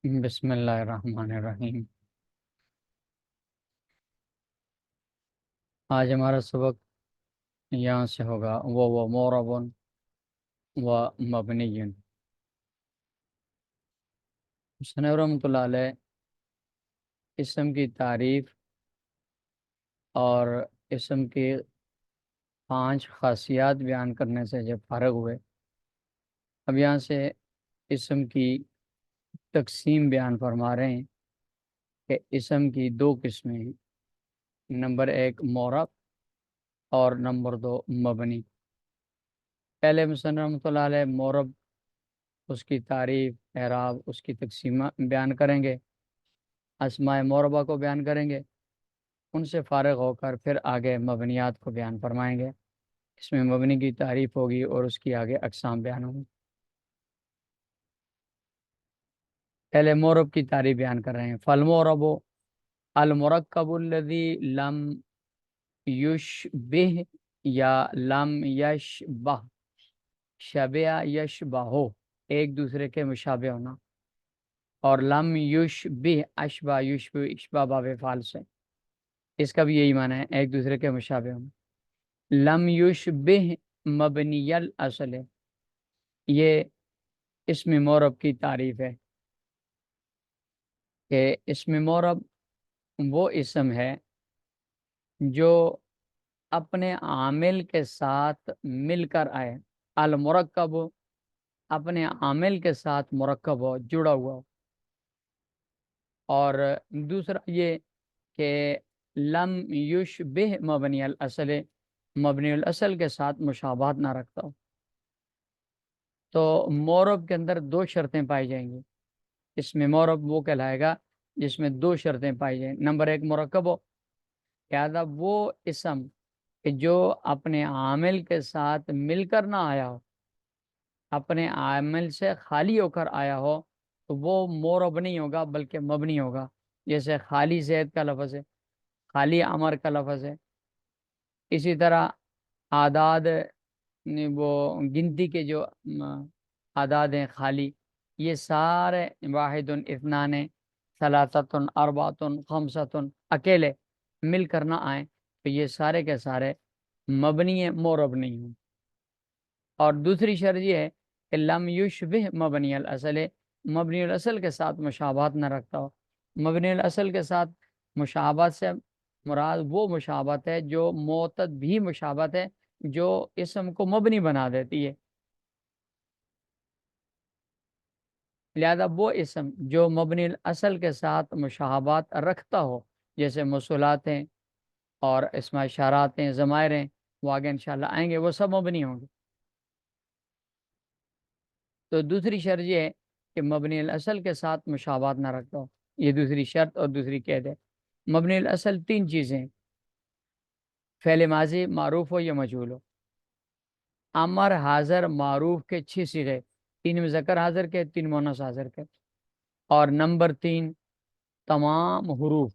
بسم اللہ الرحمن الرحیم۔ آج ہمارا سبق یہاں سے ہوگا وہ معرب و مبنی۔ حسن رحمۃ اللہ علیہ اسم کی تعریف اور اسم کی 5 خاصیات بیان کرنے سے جب فارغ ہوئے، اب یہاں سے اسم کی تقسیم بیان فرما رہے ہیں کہ اسم کی 2 قسمیں ہیں، نمبر 1 معرب اور نمبر 2 مبنی۔ پہلے حسن رحمۃ اللہ علیہ معرب، اس کی تعریف، اعراب، اس کی تقسیم بیان کریں گے، اسماء معربہ کو بیان کریں گے، ان سے فارغ ہو کر پھر آگے مبنیات کو بیان فرمائیں گے۔ اس میں مبنی کی تعریف ہوگی اور اس کی آگے اقسام بیان ہوں گی۔ پہلے معرب کی تعریف بیان کر رہے ہیں۔ فالمعرب المرکب الذی لم یشبہ یا لم یشبہ، شبیہ یشبہ، ایک دوسرے کے مشابہ ہونا، اور لم یشبہ اشبہ یشبہ اشبہ باب فعل سے، اس کا بھی یہی معنی ہے، ایک دوسرے کے مشابہ ہونا۔ لم یشبہ مبنی الاصل، یہ اسم معرب کی تعریف ہے کہ اسم معرب وہ اسم ہے جو اپنے عامل کے ساتھ مل کر آئے۔ المرکب، اپنے عامل کے ساتھ مرکب ہو، جڑا ہوا ہو۔ اور دوسرا یہ کہ لم یشبہ مبنی الاصل، مبنی الاصل کے ساتھ مشابہت نہ رکھتا ہو۔ تو معرب کے اندر 2 شرطیں پائی جائیں گی۔ اس میں معرب وہ کہلائے گا جس میں 2 شرطیں پائی جائیں۔ نمبر 1 مرکب ہو، لہذا وہ اسم کہ جو اپنے عامل کے ساتھ مل کر نہ آیا ہو، اپنے عامل سے خالی ہو کر آیا ہو، تو وہ معرب نہیں ہوگا بلکہ مبنی ہوگا۔ جیسے خالی زید کا لفظ ہے، خالی عمر کا لفظ ہے۔ اسی طرح اعداد، وہ گنتی کے جو اعداد ہیں خالی، یہ سارے واحد، اثنان، ثلاثۃ، اربعۃ، خمسۃ، اکیلے مل کر نہ آئیں تو یہ سارے کے سارے مبنی معرب نہیں ہوں۔ اور دوسری شرط یہ ہے کہ لم یشبہ مبنی الاصل، مبنی الاصل کے ساتھ مشابہت نہ رکھتا ہو۔ مبنی الاصل کے ساتھ مشابہت سے مراد وہ مشابہت ہے جو معتد بھی مشابہت ہے، جو اسم کو مبنی بنا دیتی ہے۔ لہذا وہ اسم جو مبنی الاصل کے ساتھ مشابہت رکھتا ہو، جیسے موصولات ہیں اور اسماء اشارات ہیں، ضمائر ہیں، وہ آگے انشاءاللہ آئیں گے، وہ سب مبنی ہوں گے۔ تو دوسری شرط یہ ہے کہ مبنی الاصل کے ساتھ مشابہت نہ رکھتا ہو، یہ دوسری شرط اور دوسری قید ہے۔ مبنی الاصل 3 چیزیں، فعل ماضی معروف ہو یا مجہول ہو، امر حاضر معروف کے 6 صیغے، 3 مذکر حاضر کے، 3 مؤنث حاضر کے، اور نمبر 3 تمام حروف۔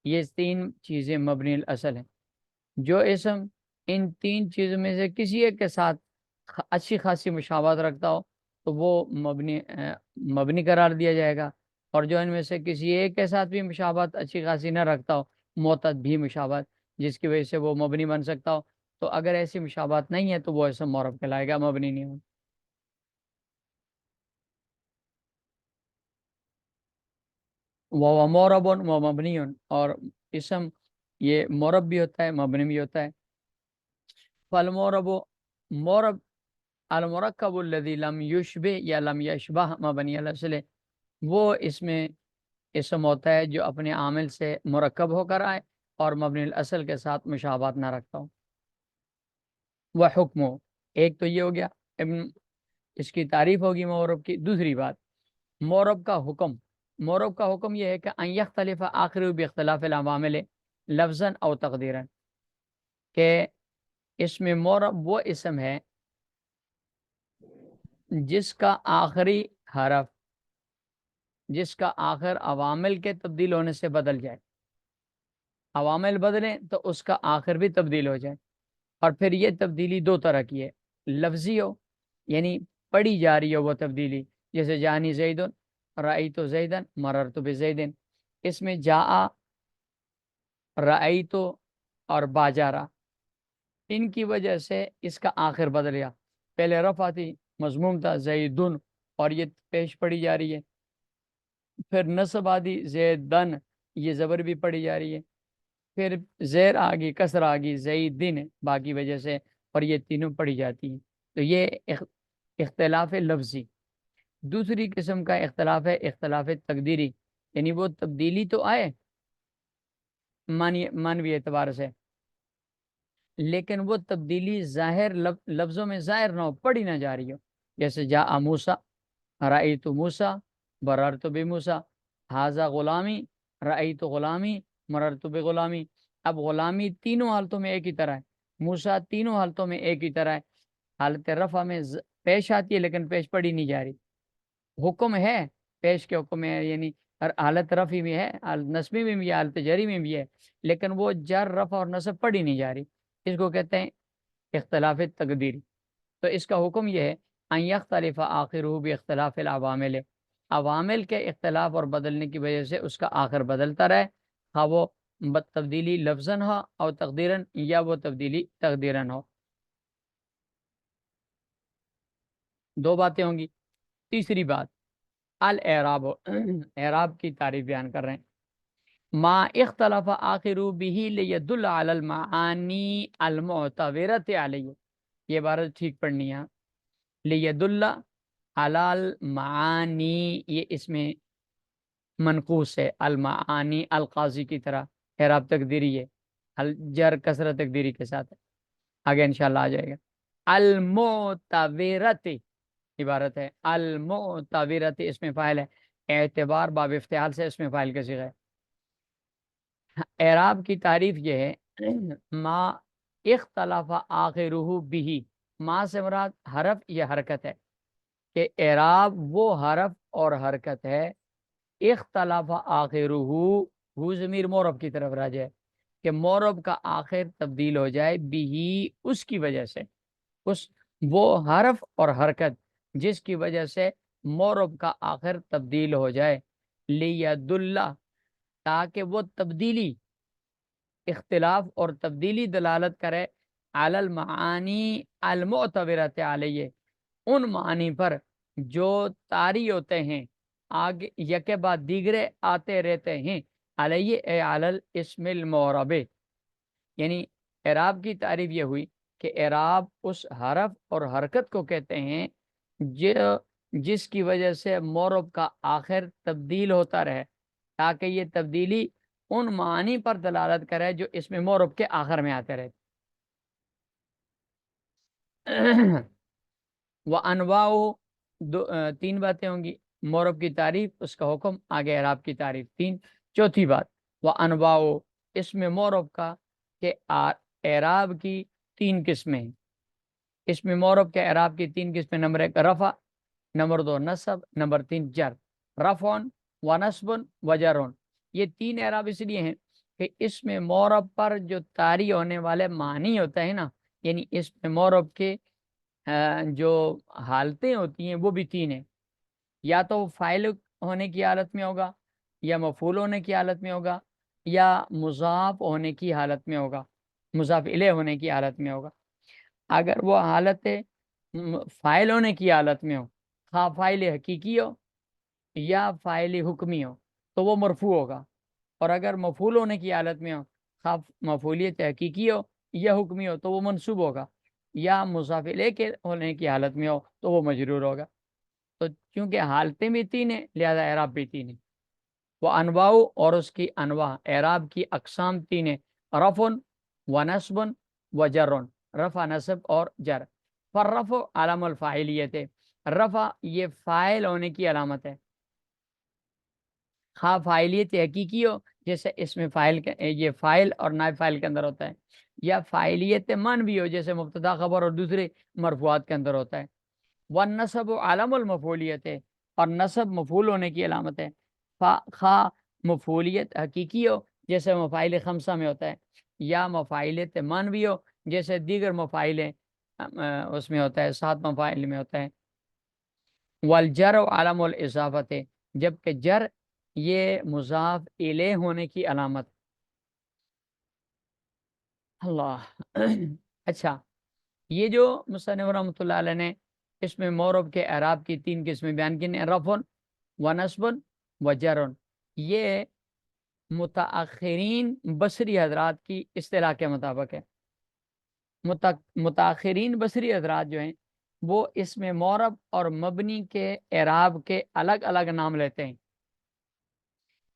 یہ 3 چیزیں مبنی الاصل ہیں۔ جو اسم ان 3 چیزوں میں سے کسی ایک کے ساتھ اچھی خاصی مشابہت رکھتا ہو تو وہ مبنی قرار دیا جائے گا، اور جو ان میں سے کسی ایک کے ساتھ بھی مشابہت اچھی خاصی نہ رکھتا ہو، معتد بھی مشابہت، جس کی وجہ سے وہ مبنی بن سکتا ہو، تو اگر ایسی مشابہت نہیں ہے تو وہ اسم معرب کہلائے گا، مبنی نہیں ہو۔ وہ معرب و مبنی، اور اسم یہ معرب بھی ہوتا ہے، مبنی بھی ہوتا ہے۔ فالمعرب، معرب المرکب الذی لم یشبہ یا لم یشبہ مبنی الاصل، وہ اس میں اسم ہوتا ہے جو اپنے عامل سے مرکب ہو کر آئے اور مبنی الاصل کے ساتھ مشابہت نہ رکھتا ہو۔ وہ حکم ہو، ایک تو یہ ہو گیا، اس کی تعریف ہوگی معرب کی۔ دوسری بات، معرب کا حکم، معرب کا حکم یہ ہے کہ ان یختلف آخر باختلاف العوامل لفظا او تقدیرا، کہ اس میں معرب وہ اسم ہے جس کا آخری حرف، جس کا آخر عوامل کے تبدیل ہونے سے بدل جائے، عوامل بدلیں تو اس کا آخر بھی تبدیل ہو جائے۔ اور پھر یہ تبدیلی 2 طرح کی ہے، لفظی ہو یعنی پڑھی جا رہی ہو وہ تبدیلی، جیسے جانی زیدن، رأیت زیدن مررت بزیدن، اس میں جاء، رأیت اور باجارا، ان کی وجہ سے اس کا آخر بدل گیا. پہلے رفع تھی، مضموم تھا زیدن، اور یہ پیش پڑی جا رہی ہے. پھر نصب آدھی زیدن، یہ زبر بھی پڑی جا رہی ہے. پھر زیر آگی، کسر آگی، زیدن با کی وجہ سے، اور یہ تینوں پڑی جاتی ہیں. تو یہ اختلاف لفظی. دوسری قسم کا اختلاف ہے اختلاف تقدیری، یعنی وہ تبدیلی تو آئے مانوی اعتبار سے، لیکن وہ تبدیلی ظاہر لفظوں میں ظاہر نہ ہو، پڑھی نہ جا رہی ہو. جیسے جاء موسیٰ، رأیت موسیٰ، بررت بموسیٰ، ھذا غلامی، رأیت غلامی، مررت بغلامی. اب غلامی تینوں حالتوں میں ایک ہی طرح ہے، موسیٰ تینوں حالتوں میں ایک ہی طرح ہے. حالت رفع میں پیش آتی ہے لیکن پیش پڑھی نہیں جا رہی. حکم ہے، پیش کے حکم ہے، یعنی حالت رفع میں ہے، حالت نصبی میں بھی ہے، حالت جری میں بھی ہے، لیکن وہ جر، رفع اور نصب پڑھی نہیں جا رہی. اس کو کہتے ہیں اختلاف تقدیری. تو اس کا حکم یہ ہے ان یختلف آخرہ باختلاف العوامل، عوامل کے اختلاف اور بدلنے کی وجہ سے اس کا آخر بدلتا رہے، خواہ وہ تبدیلی لفظاً ہو اور تقدیراً، یا وہ تبدیلی تقدیراً ہو. دو باتیں ہوں گی. تیسری بات الاعراب، اعراب کی تعریف بیان کر رہے ہیں. ما اختلف آخرہ به لیدل علی المعانی المعتبرۃ علیہ، یہ عبارت ٹھیک پڑھنی ہے. لیدل علی المعانی، یہ اس میں منقوص ہے، المعانی القاضی کی طرح، اعراب تقدیری ہے، الجر کسرہ تقدیری کے ساتھ ہے. آگے انشاءاللہ آ جائے گا. المعتبرۃ عبارت ہے، المعتبرۃ اس میں فاعل ہے، اعتبار باب افتعال سے اس میں فاعل کا صیغہ ہے. اعراب کی تعریف یہ ہے ما اختلاف آخرہ بھی، ما سے مراد حرف یا حرکت ہے، کہ اعراب وہ حرف اور حرکت ہے اختلاف آخرہ، ہو ضمیر مورب کی طرف راجع ہے، کہ مورب کا آخر تبدیل ہو جائے بھی، اس کی وجہ سے، اس وہ حرف اور حرکت جس کی وجہ سے مورب کا آخر تبدیل ہو جائے. لیدل، تاکہ وہ تبدیلی، اختلاف اور تبدیلی دلالت کرے علی المعانی المعتبرۃ علیہ، ان معنی پر جو طاری ہوتے ہیں، آگے یکے بعد دیگرے آتے رہتے ہیں، علیہ اے علی الاسم المعرب. یعنی اعراب کی تعریف یہ ہوئی کہ اعراب اس حرف اور حرکت کو کہتے ہیں جس کی وجہ سے معرب کا آخر تبدیل ہوتا رہے، تاکہ یہ تبدیلی ان معنی پر دلالت کرے جو اس میں معرب کے آخر میں آتے رہے. وَأَنْوَاؤُ، تین باتیں ہوں گی، معرب کی تعریف، اس کا حکم، آگے اعراب کی تعریف. تین. چوتھی بات وَأَنْوَاؤُ، اس میں معرب کا کہ اعراب کی تین قسمیں ہیں. اس میں معرب کے اعراب کی تین قسمیں: نمبر ایک رفع، نمبر دو نصب، نمبر تین جر. رفع و نصب و جر، یہ تین اعراب اس لیے ہیں کہ اس میں معرب پر جو طاری ہونے والے معنی ہوتا ہے نا، یعنی اس میں معرب کے جو حالتیں ہوتی ہیں وہ بھی تین ہیں. یا تو فاعل ہونے کی حالت میں ہوگا، یا مفعول ہونے کی حالت میں ہوگا، یا مضاف ہونے کی حالت میں ہوگا، مضاف الیہ ہونے کی حالت میں ہوگا. اگر وہ حالت فاعل ہونے کی حالت میں ہو، خواہ فاعل حقیقی ہو یا فاعل حکمی ہو، تو وہ مرفوع ہوگا. اور اگر مفعول ہونے کی حالت میں ہو، خواہ مفعولیت حقیقی ہو یا حکمی ہو، تو وہ منصوب ہوگا. یا مضاف الیہ کے ہونے کی حالت میں ہو تو وہ مجرور ہوگا. تو چونکہ حالتیں بھی تین ہیں لہذا اعراب بھی تین ہیں. وہ انواع، اور اس کی انواع، اعراب کی اقسام تین ہیں: رفع و نصب و جر، رفع، نصب اور جر. فالرفع علم الفاعلیت، رفع یہ فاعل ہونے کی علامت ہے، خواہ فاعلیت حقیقی ہو، جیسے اس میں فاعل یہ فاعل اور نائب فاعل کے اندر ہوتا ہے، یا فاعلیت معنوی ہو، جیسے مبتدا خبر اور دوسرے مرفوعات کے اندر ہوتا ہے. والنصب علم المفعولیت، اور نصب مفعول ہونے کی علامت ہے، خواہ مفعولیت حقیقی ہو جیسے مفاعل خمسہ میں ہوتا ہے، یا مفاعلیت معنوی ہو جیسے دیگر مفاعل اس میں ہوتا ہے، 7 مفاعل میں ہوتا ہے. والجر علم الاضافت، جبکہ جر یہ مضاف الیہ ہونے کی علامت. اللہ اچھا، یہ جو مصنف رحمۃ اللہ علیہ نے اس میں معرب کے اعراب کی 3 قسمیں بیان کی ہیں، رفع و نصب و جر. یہ متاخرین بصری حضرات کی اصطلاح کے مطابق ہے. متاخرین بصری حضرات جو ہیں وہ اس میں معرب اور مبنی کے اعراب کے الگ الگ نام لیتے ہیں.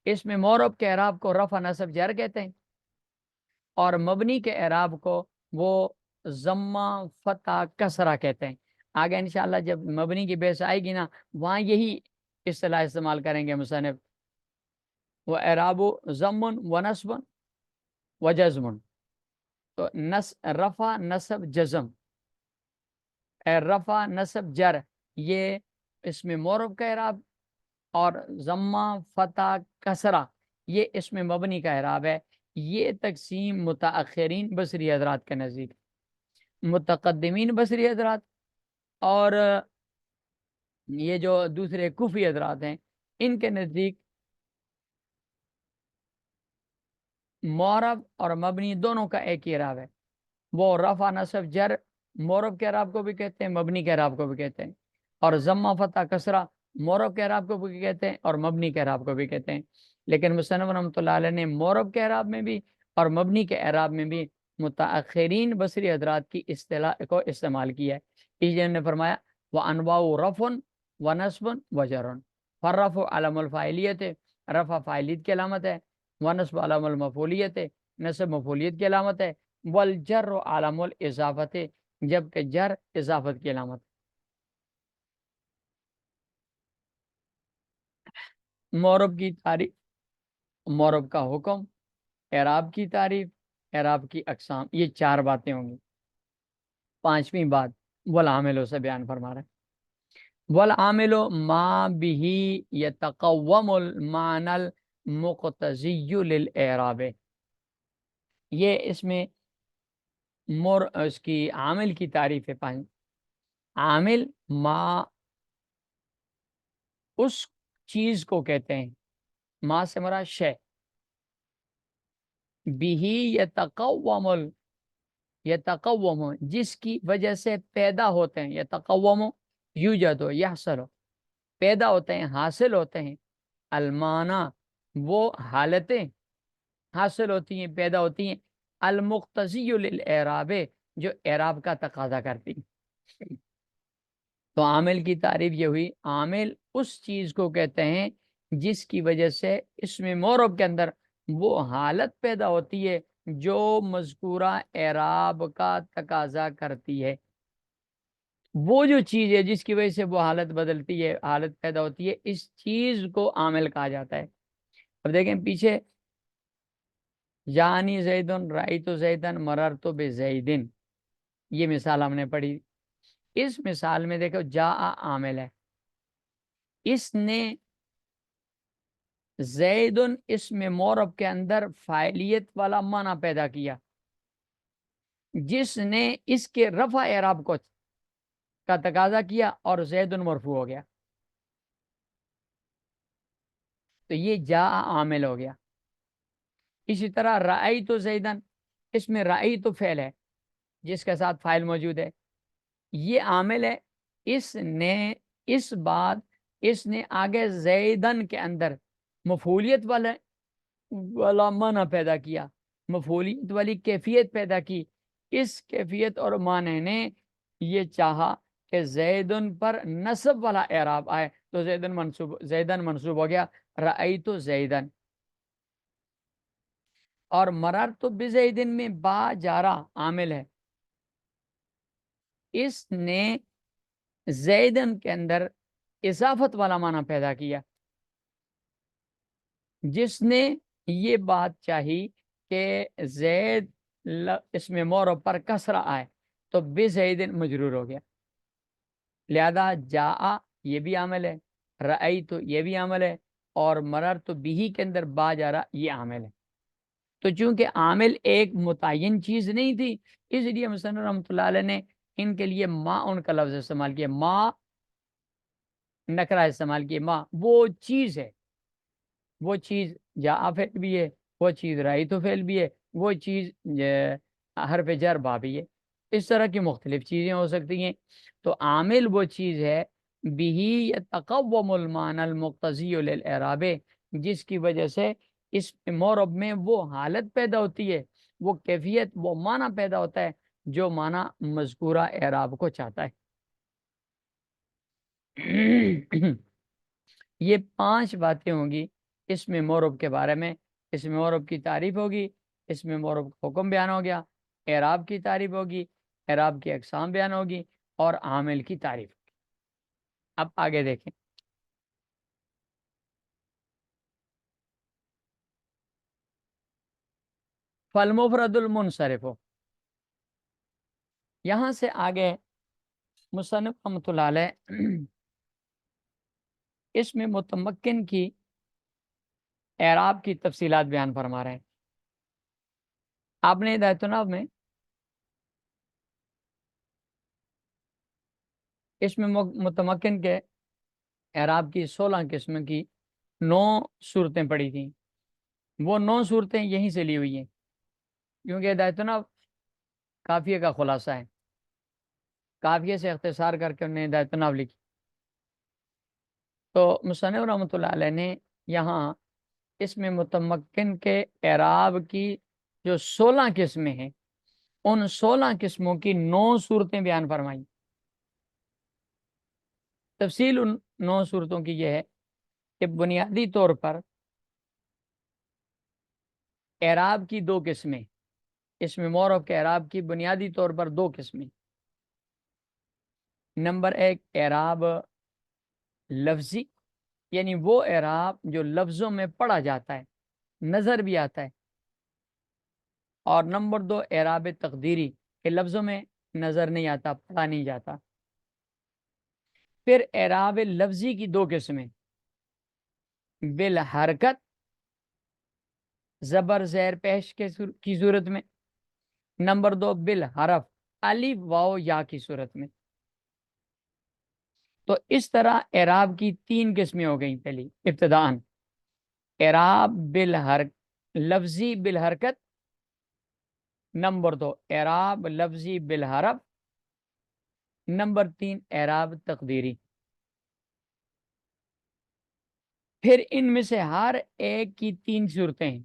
اس میں معرب کے اعراب کو رفع نصب جر کہتے ہیں، اور مبنی کے اعراب کو وہ ضمہ فتح کسرہ کہتے ہیں. آگے انشاءاللہ جب مبنی کی بحث آئے گی نا، وہاں یہی اصطلاح استعمال کریں گے مصنف. وہ اعراب ضم و نصب و جزم. تو رفع نصب جزم، رفع نصب جر یہ اس میں معرب کا اعراب، اور ضمہ فتح کسرہ یہ اس میں مبنی کا اعراب ہے. یہ تقسیم متاخرین بصری حضرات کے نزدیک. متقدمین بصری حضرات اور یہ جو دوسرے کوفی حضرات ہیں، ان کے نزدیک معرب اور مبنی دونوں کا ایک ہی اعراب ہے. وہ رفع نصب جر معرب کے اعراب کو بھی کہتے ہیں، مبنی کے اعراب کو بھی کہتے ہیں، اور ضمہ فتح کسرہ معرب کے اعراب کو بھی کہتے ہیں اور مبنی کے اعراب کو بھی کہتے ہیں. لیکن مصنف رحمۃ اللہ علیہ نے معرب کے اعراب میں بھی اور مبنی کے اعراب میں بھی متاخرین بصری حضرات کی اصطلاح کو استعمال کیا ہے. اس نے فرمایا وانواع رفع و نصب و جر. فرفع علم الفاعلیت، رفع فاعلیت کی علامت ہے، ونصب علم المفعولیت، نصب مفعولیت کی علامت ہے، والجر علم الاضافت، جبکہ جر اضافت کی علامت. معرب کی تعریف، معرب کا حکم، اعراب کی تعریف، اعراب کی اقسام، یہ 4 باتیں ہوں گی. 5ویں بات والعامل سے بیان فرما رہے ہیں. والعامل ما به يتقوم المعنى المقتضی للاعراب. یہ اس میں اس کی عامل کی تعریف ہے. 5 عامل ما اس چیز کو کہتے ہیں، ما سے مراد شے، بھی یتقوم جس کی وجہ سے پیدا ہوتے ہیں، یتقوم یوجد یحصل، پیدا ہوتے ہیں، حاصل ہوتے ہیں، المانا وہ حالتیں حاصل ہوتی ہیں، پیدا ہوتی ہیں، المقتضی للاعراب جو اعراب کا تقاضا کرتی ہیں. تو عامل کی تعریف یہ ہوئی، عامل اس چیز کو کہتے ہیں جس کی وجہ سے اس میں معرب کے اندر وہ حالت پیدا ہوتی ہے جو مذکورہ اعراب کا تقاضا کرتی ہے. وہ جو چیز ہے جس کی وجہ سے وہ حالت بدلتی ہے، حالت پیدا ہوتی ہے، اس چیز کو عامل کہا جاتا ہے. اب دیکھیں پیچھے، یعنی زیدن رأیت زیدن مررت بزیدن، یہ مثال ہم نے پڑھی. اس مثال میں دیکھو جا عامل ہے، اس نے زیدن اس میں معرب کے اندر فاعلیت والا معنی پیدا کیا، جس نے اس کے رفع اعراب کو کا تقاضا کیا اور زیدن مرفوع ہو گیا. تو یہ جا عامل ہو گیا. اسی طرح رأیت زیدن، اس میں رأیت فعل ہے جس کے ساتھ فاعل موجود ہے، یہ عامل ہے. اس نے آگے زیدن کے اندر مفعولیت والا معنی پیدا کیا، مفعولیت والی کیفیت پیدا کی. اس کیفیت اور معنی نے یہ چاہا کہ زیدن پر نصب والا اعراب آئے، تو زیدن منصوب ہو گیا رأیت زیدن. اور مررت بزیدن میں با جارا عامل ہے، اس نے زیدن کے اندر اضافت والا معنی پیدا کیا، جس نے یہ بات چاہی کہ زید اس میں معرب پر کسرہ آئے تو بزیدن مجرور ہو گیا. لہذا جا یہ بھی عامل ہے، رأیت یہ بھی عامل ہے، اور مررت بھی کے اندر با جارا یہ عامل ہے. تو چونکہ عامل ایک متعین چیز نہیں تھی، اس لیے مصنف رحمۃ اللہ علیہ نے ان کے لیے ما ان کا لفظ استعمال کیا. ما نکرا استعمال کیے، ما وہ چیز ہے، وہ چیز جا فعل بھی ہے، وہ چیز رأیت فعل بھی ہے، وہ چیز حرف جر با بھی ہے، اس طرح کی مختلف چیزیں ہو سکتی ہیں۔ تو عامل وہ چیز ہے بہی یتقوم المعنی المقتضی للاعراب، جس کی وجہ سے اس مورب میں وہ حالت پیدا ہوتی ہے، وہ کیفیت، وہ معنی پیدا ہوتا ہے جو معنی مذکورہ اعراب کو چاہتا ہے۔ یہ 5 باتیں ہوں گی اس میں مورب کے بارے میں۔ اس میں مورب کی تعریف ہوگی، اس میں مورب کا حکم بیان ہو گیا، اعراب کی تعریف ہوگی، اعراب کی اقسام بیان ہوگی، اور عامل کی تعریف ہوگی۔ اب آگے دیکھیں، فالمفرد المنصرف، یہاں سے آگے مصنف رحمۃ اللہ علیہ اس میں متمکن کی اعراب کی تفصیلات بیان فرما رہے ہیں۔ آپ نے ہدایت النحو میں اس میں متمکن کے اعراب کی 16 قسم کی 9 صورتیں پڑھی تھیں، وہ 9 صورتیں یہیں سے لی ہوئی ہیں، کیونکہ ہدایت النحو کافیہ کا خلاصہ ہے، کافیہ سے اختصار کر کے انہوں نے ہدایت النحو لکھی۔ تو مصنف رحمۃ اللہ علیہ نے یہاں اس میں متمکن کے اعراب کی جو 16 قسمیں ہیں، ان 16 قسموں کی 9 صورتیں بیان فرمائی۔ تفصیل ان 9 صورتوں کی یہ ہے کہ بنیادی طور پر اعراب کی 2 قسمیں، اس میں مورب کے اعراب کی بنیادی طور پر 2 قسمیں۔ نمبر 1 اعراب لفظی، یعنی وہ اعراب جو لفظوں میں پڑھا جاتا ہے، نظر بھی آتا ہے، اور نمبر 2 اعراب تقدیری، کہ لفظوں میں نظر نہیں آتا، پڑھا نہیں جاتا۔ پھر اعراب لفظی کی 2 قسمیں، بالحرکت، زبر زیر پیش کی صورت میں، نمبر 2 بالحرف، الف واو یا کی صورت میں۔ تو اس طرح اعراب کی 3 قسمیں ہو گئیں۔ پہلی ابتداءً اعراب لفظی بالحرکت، نمبر 2 اعراب لفظی بالحرف، نمبر 3 اعراب تقدیری۔ پھر ان میں سے ہر ایک کی 3 صورتیں ہیں۔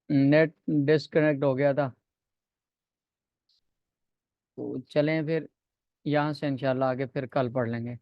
نیٹ ڈسکنیکٹ ہو گیا تھا، تو چلیں پھر یہاں سے انشاءاللہ آگے پھر کل پڑھ لیں گے۔